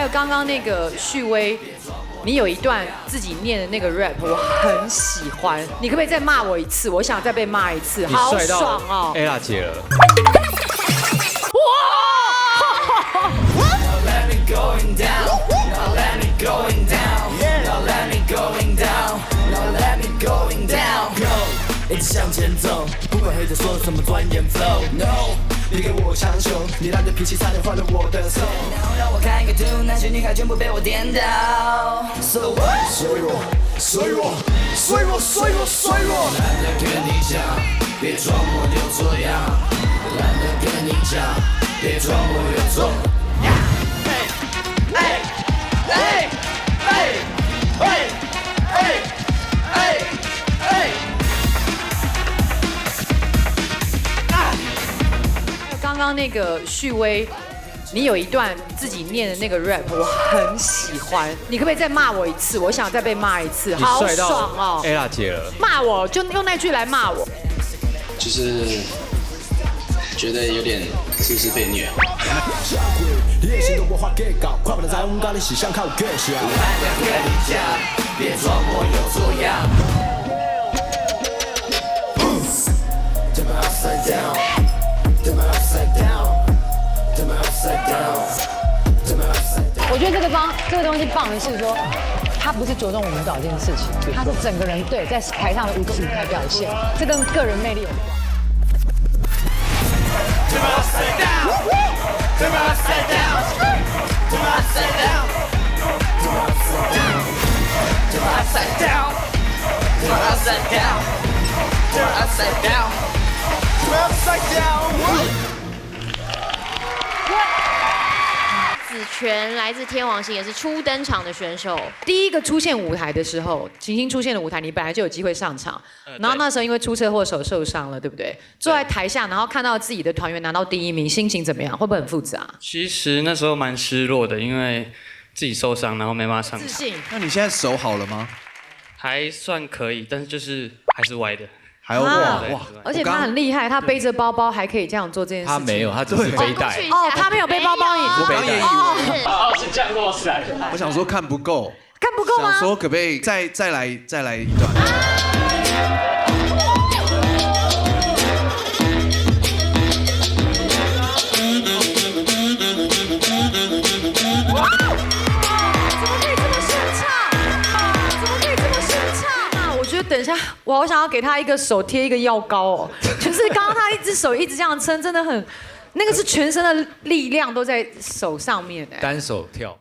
还有刚刚那个旭威，你有一段自己念的那个 rap， 我很喜欢。你可不可以再骂我一次？我想再被骂一次，好爽哦 ！ella 姐了。一直向前走，不管黑子说什么钻研 flow。No， 你给我强求，你烂的脾气差点坏了我的 soul。让我看一个 do， 那些女孩全部被我颠倒。So what？ 随我，随我，随我，随我，随我。懒得跟你讲，别装模有作样。懒得跟你讲，别装模有作样。哎哎哎哎哎哎哎！刚刚那个旭威，你有一段自己念的那个 rap， 我很喜欢。你可不可以再骂我一次？我想再被骂一次，好爽哦 ！ella 姐了，骂我就用那句来骂我。就是觉得有点是不是被虐？练习的文化给搞，快不能在我咖喱洗相靠个性。懒得跟你讲，别装模有作样。Turn my upside down, turn my upside down, turn my upside down, turn my upside down。我觉得这个东西棒的是说，它不是着重舞蹈这件事情，它是整个人对在台上的舞台表现，这跟个人魅力有关。Turn my upside down, turn my upside down, turn my upside down, turn my upside down, turn my upside down, turn my upside down, turn my upside down, turn my upside down。子权来自天王星，也是初登场的选手。第一个出现舞台的时候，晴晴出现的舞台，你本来就有机会上场，然后那时候因为出车祸手受伤了，对不对？坐在台下，然后看到自己的团员拿到第一名，心情怎么样？会不会很复杂？其实那时候蛮失落的，因为自己受伤，然后没办法上场。自信。那你现在手好了吗？还算可以，但是就是还是歪的。还要哇！而且他很厉害，他背着包包还可以这样做这件事情。他没有，他只是背带。哦，他没有背包包，我刚也以为。哦，是降落伞。我想说看不够，看不够吗？想说可不可以再来一段？等一下，我好想要给他一个手贴一个药膏哦，就是刚刚他一只手一直这样撑，真的很，那个是全身的力量都在手上面哎。单手跳。